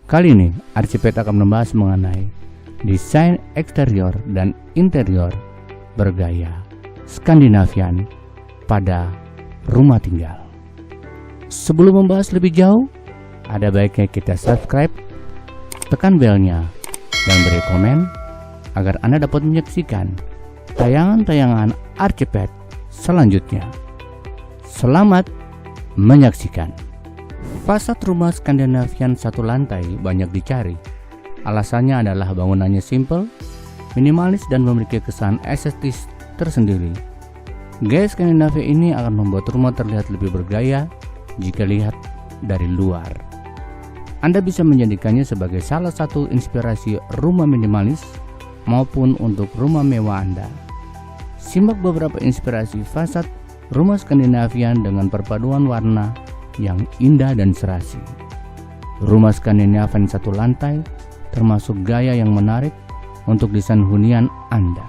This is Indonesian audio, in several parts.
Kali ini Archipet akan membahas mengenai desain eksterior dan interior bergaya Skandinavian pada rumah tinggal. Sebelum membahas lebih jauh, ada baiknya kita subscribe, tekan belnya, dan beri komen agar Anda dapat menyaksikan tayangan-tayangan Archipet selanjutnya. Selamat menyaksikan. Fasad rumah Skandinavian satu lantai banyak dicari. Alasannya adalah bangunannya simple, minimalis, dan memiliki kesan estetis tersendiri. Gaya Skandinavia ini akan membuat rumah terlihat lebih bergaya jika lihat dari luar. Anda bisa menjadikannya sebagai salah satu inspirasi rumah minimalis maupun untuk rumah mewah Anda. Simak beberapa inspirasi fasad rumah Skandinavian dengan perpaduan warna yang indah dan serasi. Rumah Skandinavian satu lantai termasuk gaya yang menarik untuk desain hunian Anda.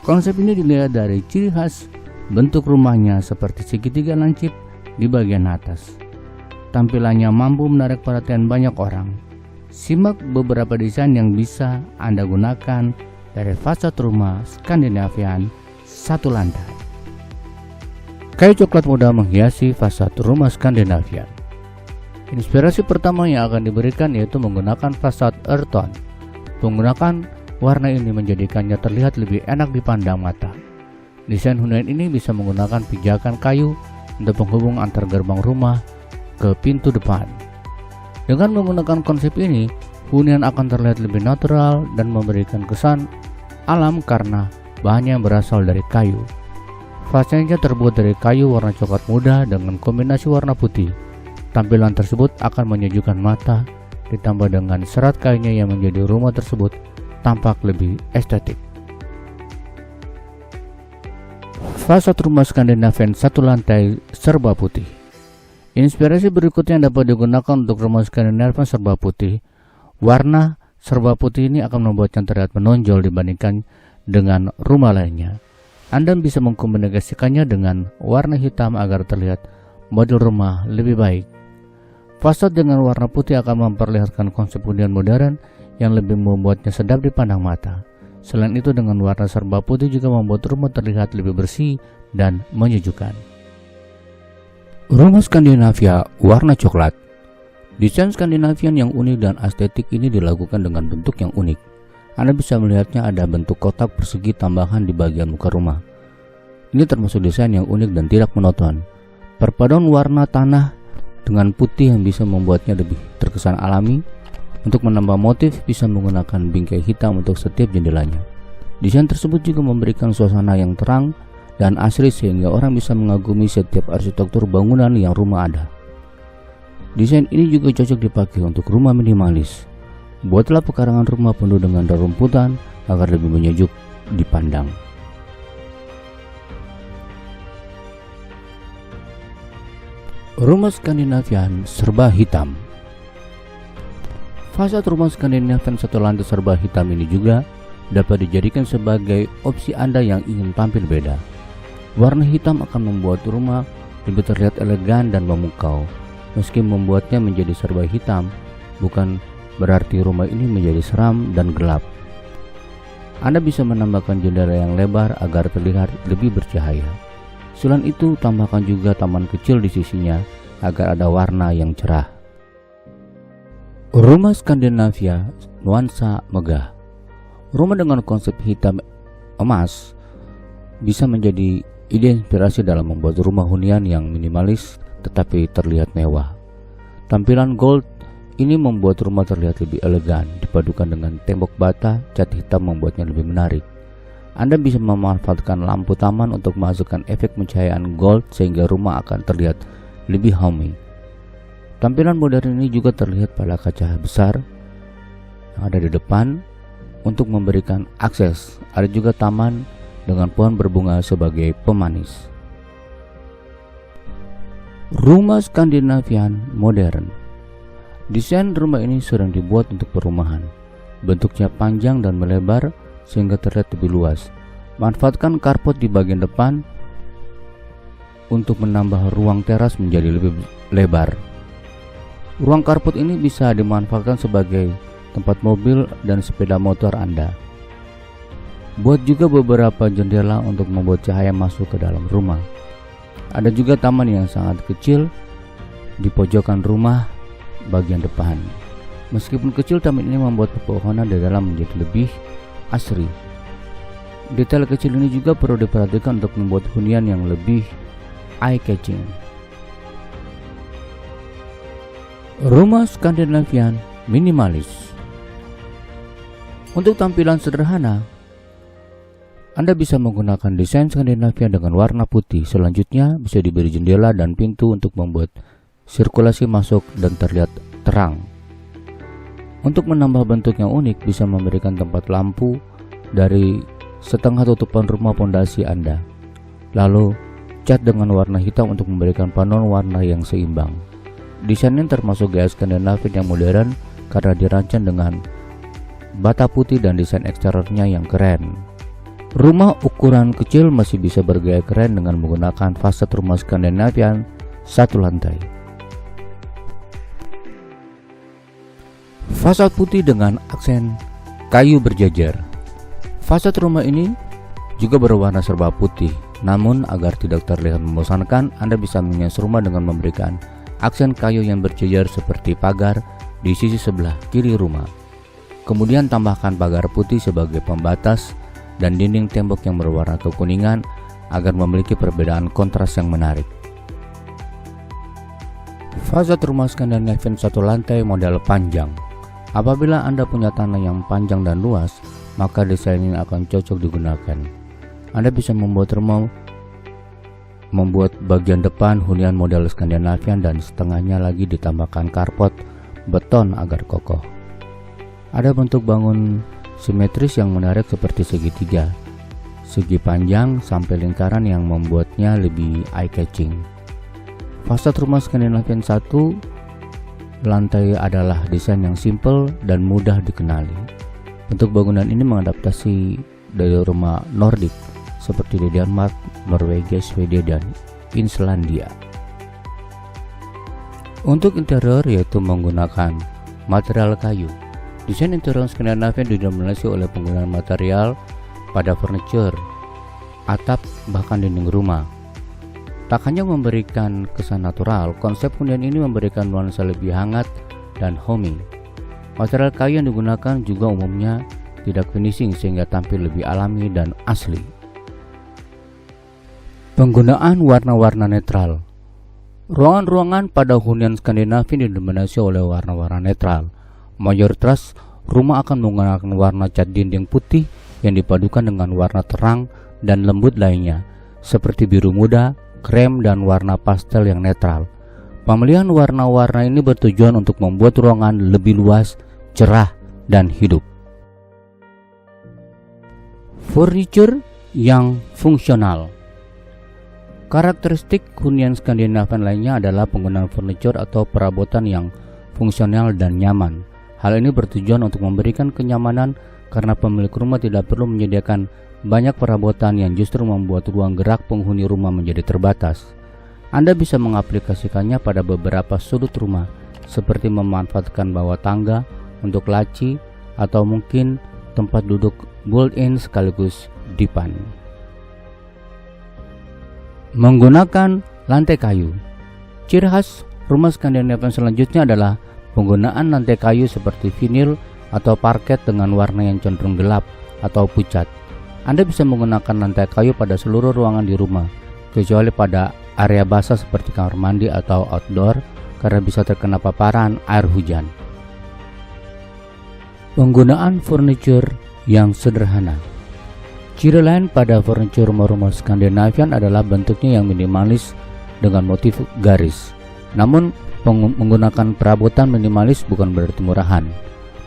Konsep ini dilihat dari ciri khas bentuk rumahnya seperti segitiga lancip di bagian atas. Tampilannya mampu menarik perhatian banyak orang. Simak beberapa desain yang bisa Anda gunakan dari fasad rumah Skandinavian satu lantai. Kayu coklat muda menghiasi fasad rumah Skandinavian. Inspirasi pertama yang akan diberikan yaitu menggunakan fasad earth tone. Penggunaan warna ini menjadikannya terlihat lebih enak dipandang mata. Desain hunian ini bisa menggunakan pijakan kayu untuk penghubung antar gerbang rumah ke pintu depan. Dengan menggunakan konsep ini, hunian akan terlihat lebih natural dan memberikan kesan alam karena bahannya yang berasal dari kayu. Fasadnya terbuat dari kayu warna coklat muda dengan kombinasi warna putih. Tampilan tersebut akan menyejukkan mata, ditambah dengan serat kayunya yang menjadi rumah tersebut tampak lebih estetik. Fasad rumah Skandinavian satu lantai serba putih. Inspirasi berikutnya yang dapat digunakan untuk rumah Skandinavian serba putih. Warna serba putih ini akan membuatnya terlihat menonjol dibandingkan dengan rumah lainnya. Anda bisa mengkombinasikannya dengan warna hitam agar terlihat model rumah lebih baik. Fasad dengan warna putih akan memperlihatkan konsep hunian modern yang lebih membuatnya sedap dipandang mata. Selain itu, dengan warna serba putih juga membuat rumah terlihat lebih bersih dan menyejukkan. Rumah Skandinavia warna coklat. Desain Skandinavian yang unik dan estetik ini dilakukan dengan bentuk yang unik. Anda bisa melihatnya ada bentuk kotak persegi tambahan di bagian muka rumah. Ini termasuk desain yang unik dan tidak monoton. Perpaduan warna tanah dengan putih yang bisa membuatnya lebih terkesan alami. Untuk menambah motif, bisa menggunakan bingkai hitam untuk setiap jendelanya. Desain tersebut juga memberikan suasana yang terang dan asri sehingga orang bisa mengagumi setiap arsitektur bangunan yang rumah ada. Desain ini juga cocok dipakai untuk rumah minimalis. Buatlah pekarangan rumah penuh dengan rerumputan agar lebih menyejuk dipandang. Rumah Skandinavian serba hitam. Fasad rumah Skandinavian satu lantai serba hitam ini juga dapat dijadikan sebagai opsi Anda yang ingin tampil beda. Warna hitam akan membuat rumah lebih terlihat elegan dan memukau. Meski membuatnya menjadi serba hitam, bukan berarti rumah ini menjadi seram dan gelap. Anda bisa menambahkan jendela yang lebar agar terlihat lebih bercahaya. Selain itu, tambahkan juga taman kecil di sisinya agar ada warna yang cerah. Rumah Skandinavia nuansa megah. Rumah dengan konsep hitam emas bisa menjadi ide inspirasi dalam membuat rumah hunian yang minimalis tetapi terlihat mewah. Tampilan gold ini membuat rumah terlihat lebih elegan, dipadukan dengan tembok bata cat hitam membuatnya lebih menarik. Anda bisa memanfaatkan lampu taman untuk memasukkan efek pencahayaan gold sehingga rumah akan terlihat lebih homey. Tampilan modern ini juga terlihat pada kaca besar yang ada di depan untuk memberikan akses. Ada juga taman dengan pohon berbunga sebagai pemanis. Rumah Skandinavian modern. Desain rumah ini sering dibuat untuk perumahan. Bentuknya panjang dan melebar sehingga terlihat lebih luas. Manfaatkan carport di bagian depan untuk menambah ruang teras menjadi lebih lebar. Ruang carport ini bisa dimanfaatkan sebagai tempat mobil dan sepeda motor Anda. Buat juga beberapa jendela untuk membuat cahaya masuk ke dalam rumah. Ada juga taman yang sangat kecil di pojokan rumah bagian depan. Meskipun kecil, taman ini membuat pepohonan di dalam menjadi lebih asri. Detail kecil ini juga perlu diperhatikan untuk membuat hunian yang lebih eye-catching. Rumah Skandinavian minimalis. Untuk tampilan sederhana, Anda bisa menggunakan desain Skandinavia dengan warna putih. Selanjutnya bisa diberi jendela dan pintu untuk membuat sirkulasi masuk dan terlihat terang. Untuk menambah bentuk yang unik, bisa memberikan tempat lampu dari setengah tutupan rumah pondasi Anda. Lalu cat dengan warna hitam untuk memberikan panon warna yang seimbang. Desain ini termasuk gaya Skandinavia yang modern karena dirancang dengan bata putih dan desain eksteriornya yang keren. Rumah ukuran kecil masih bisa bergaya keren dengan menggunakan fasad rumah Skandinavian satu lantai. Fasad putih dengan aksen kayu berjajar. Fasad rumah ini juga berwarna serba putih. Namun agar tidak terlihat membosankan, Anda bisa menghias rumah dengan memberikan aksen kayu yang berjajar seperti pagar di sisi sebelah kiri rumah. Kemudian tambahkan pagar putih sebagai pembatas dan dinding tembok yang berwarna kekuningan agar memiliki perbedaan kontras yang menarik. Fasad rumah Skandinavian satu lantai model panjang. Apabila Anda punya tanah yang panjang dan luas, maka desain ini akan cocok digunakan. Anda bisa membuat bagian depan hunian model Skandinavian dan setengahnya lagi ditambahkan carport beton agar kokoh. Ada bentuk bangun simetris yang menarik seperti segitiga, segi panjang sampai lingkaran yang membuatnya lebih eye-catching. Fasad rumah Skandinavian 1 lantai adalah desain yang simpel dan mudah dikenali. Bentuk bangunan ini mengadaptasi dari rumah Nordik seperti di Denmark, Norwegia, Swedia, dan Islandia. Untuk interior yaitu menggunakan material kayu. Desain interior Skandinavia didominasi oleh penggunaan material pada furniture, atap, bahkan dinding rumah. Tak hanya memberikan kesan natural, konsep hunian ini memberikan nuansa lebih hangat dan homey. Material kayu yang digunakan juga umumnya tidak finishing sehingga tampil lebih alami dan asli. Penggunaan warna-warna netral. Ruangan-ruangan pada hunian Skandinavia didominasi oleh warna-warna netral. Mayoritas rumah akan menggunakan warna cat dinding putih yang dipadukan dengan warna terang dan lembut lainnya, seperti biru muda, krem, dan warna pastel yang netral. Pemilihan warna-warna ini bertujuan untuk membuat ruangan lebih luas, cerah, dan hidup. Furniture yang fungsional. Karakteristik hunian Skandinavian lainnya adalah penggunaan furniture atau perabotan yang fungsional dan nyaman. Hal ini bertujuan untuk memberikan kenyamanan karena pemilik rumah tidak perlu menyediakan banyak perabotan yang justru membuat ruang gerak penghuni rumah menjadi terbatas. Anda bisa mengaplikasikannya pada beberapa sudut rumah, seperti memanfaatkan bawah tangga untuk laci atau mungkin tempat duduk built-in sekaligus dipan. Menggunakan lantai kayu. Ciri khas rumah Skandinavian selanjutnya adalah penggunaan lantai kayu seperti vinil atau parket dengan warna yang cenderung gelap atau pucat. Anda bisa menggunakan lantai kayu pada seluruh ruangan di rumah, kecuali pada area basah seperti kamar mandi atau outdoor karena bisa terkena paparan air hujan. Penggunaan furniture yang sederhana. Ciri lain pada furniture rumah-rumah Skandinavian adalah bentuknya yang minimalis dengan motif garis. Namun, menggunakan perabotan minimalis bukan berarti murahan.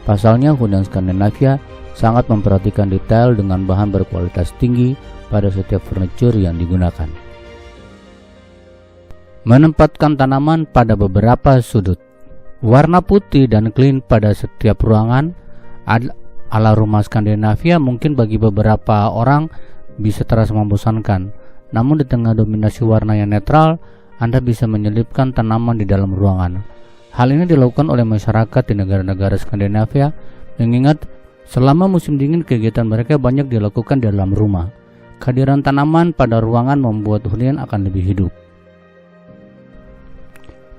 Pasalnya, hunian Skandinavia sangat memperhatikan detail dengan bahan berkualitas tinggi pada setiap furniture yang digunakan. Menempatkan tanaman pada beberapa sudut. Warna putih dan clean pada setiap ruangan ala rumah Skandinavia mungkin bagi beberapa orang bisa terasa membosankan. Namun di tengah dominasi warna yang netral, Anda bisa menyelipkan tanaman di dalam ruangan. Hal ini dilakukan oleh masyarakat di negara-negara Skandinavia, mengingat selama musim dingin kegiatan mereka banyak dilakukan di dalam rumah. Kehadiran tanaman pada ruangan membuat hunian akan lebih hidup.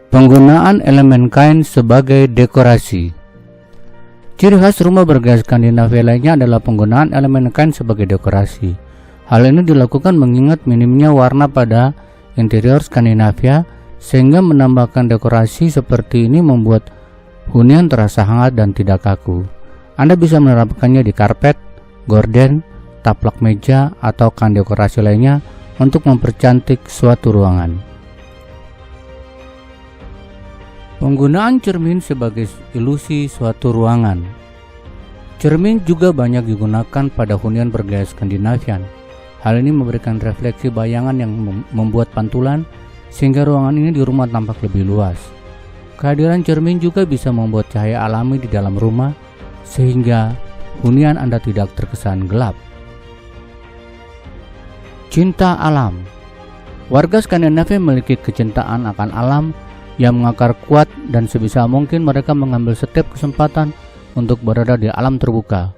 Penggunaan elemen kain sebagai dekorasi. Ciri khas rumah bergaya Skandinavia lainnya adalah penggunaan elemen kain sebagai dekorasi. Hal ini dilakukan mengingat minimnya warna pada interior Skandinavia, sehingga menambahkan dekorasi seperti ini membuat hunian terasa hangat dan tidak kaku. Anda bisa menerapkannya di karpet, gorden, taplak meja, atau kain dekorasi lainnya untuk mempercantik suatu ruangan. Penggunaan cermin sebagai ilusi suatu ruangan. Cermin juga banyak digunakan pada hunian bergaya Skandinavian. Hal ini memberikan refleksi bayangan yang membuat pantulan, sehingga ruangan ini di rumah tampak lebih luas. Kehadiran cermin juga bisa membuat cahaya alami di dalam rumah, sehingga hunian Anda tidak terkesan gelap. Cinta alam. Warga Skandinavia memiliki kecintaan akan alam yang mengakar kuat, dan sebisa mungkin mereka mengambil setiap kesempatan untuk berada di alam terbuka.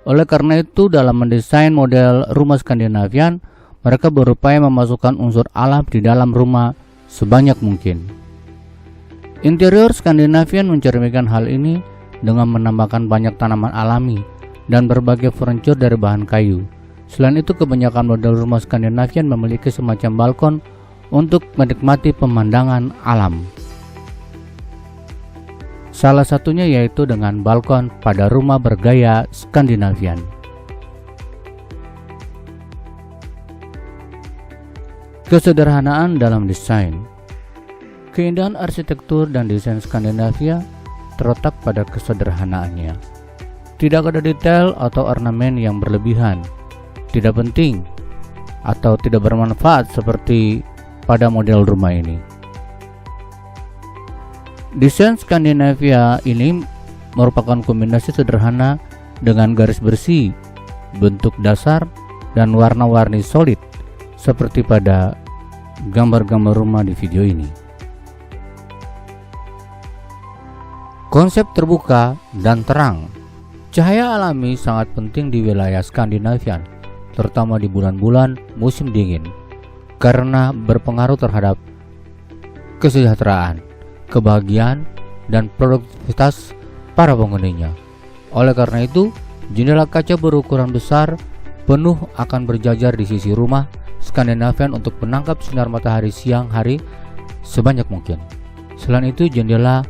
Oleh karena itu, dalam mendesain model rumah Skandinavian, mereka berupaya memasukkan unsur alam di dalam rumah sebanyak mungkin. Interior Skandinavian mencerminkan hal ini dengan menambahkan banyak tanaman alami dan berbagai furniture dari bahan kayu. Selain itu, kebanyakan model rumah Skandinavian memiliki semacam balkon untuk menikmati pemandangan alam. Salah satunya yaitu dengan balkon pada rumah bergaya Skandinavian. Kesederhanaan dalam desain. Keindahan arsitektur dan desain Skandinavia terletak pada kesederhanaannya. Tidak ada detail atau ornamen yang berlebihan, tidak penting, atau tidak bermanfaat seperti pada model rumah ini. Desain Skandinavia ini merupakan kombinasi sederhana dengan garis bersih, bentuk dasar, dan warna-warni solid seperti pada gambar-gambar rumah di video ini. Konsep terbuka dan terang. Cahaya alami sangat penting di wilayah Skandinavian, terutama di bulan-bulan musim dingin, karena berpengaruh terhadap kesejahteraan, kebahagiaan, dan produktivitas para penghuninya. Oleh karena itu, jendela kaca berukuran besar penuh akan berjajar di sisi rumah Skandinavian untuk menangkap sinar matahari siang hari sebanyak mungkin. Selain itu, jendela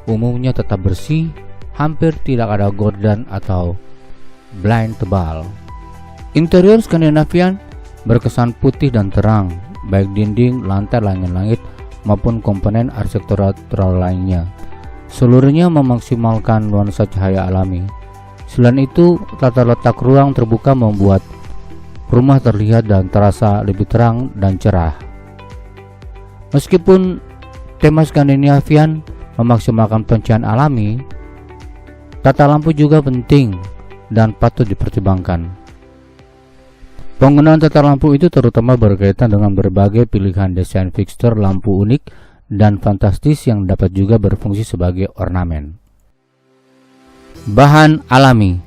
umumnya tetap bersih, hampir tidak ada gorden atau blind tebal. Interior Skandinavian berkesan putih dan terang, baik dinding, lantai, langit-langit maupun komponen arsitektural lainnya. Seluruhnya memaksimalkan nuansa cahaya alami. Selain itu, tata letak ruang terbuka membuat rumah terlihat dan terasa lebih terang dan cerah. Meskipun tema Skandinavian memaksimalkan pencahayaan alami, tata lampu juga penting dan patut dipertimbangkan. Penggunaan tata lampu itu terutama berkaitan dengan berbagai pilihan desain fixture lampu unik dan fantastis yang dapat juga berfungsi sebagai ornamen. Bahan alami.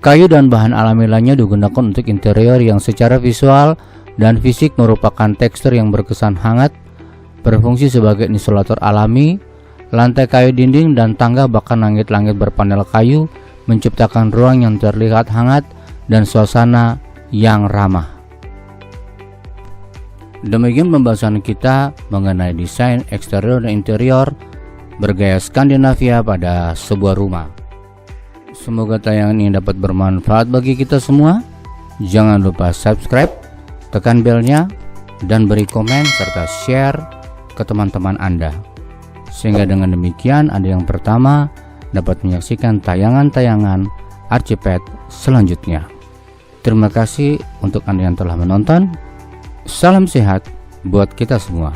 Kayu dan bahan alami lainnya digunakan untuk interior yang secara visual dan fisik merupakan tekstur yang berkesan hangat, berfungsi sebagai insulator alami. Lantai kayu, dinding, dan tangga bahkan langit-langit berpanel kayu menciptakan ruang yang terlihat hangat dan suasana yang ramah. Demikian pembahasan kita mengenai desain eksterior dan interior bergaya Skandinavia pada sebuah rumah. Semoga tayangan ini dapat bermanfaat bagi kita semua. Jangan lupa subscribe, tekan belnya, dan beri komen serta share ke teman-teman Anda, sehingga dengan demikian Anda yang pertama dapat menyaksikan tayangan-tayangan Archipad selanjutnya. Terima kasih untuk Anda yang telah menonton. Salam sehat buat kita semua.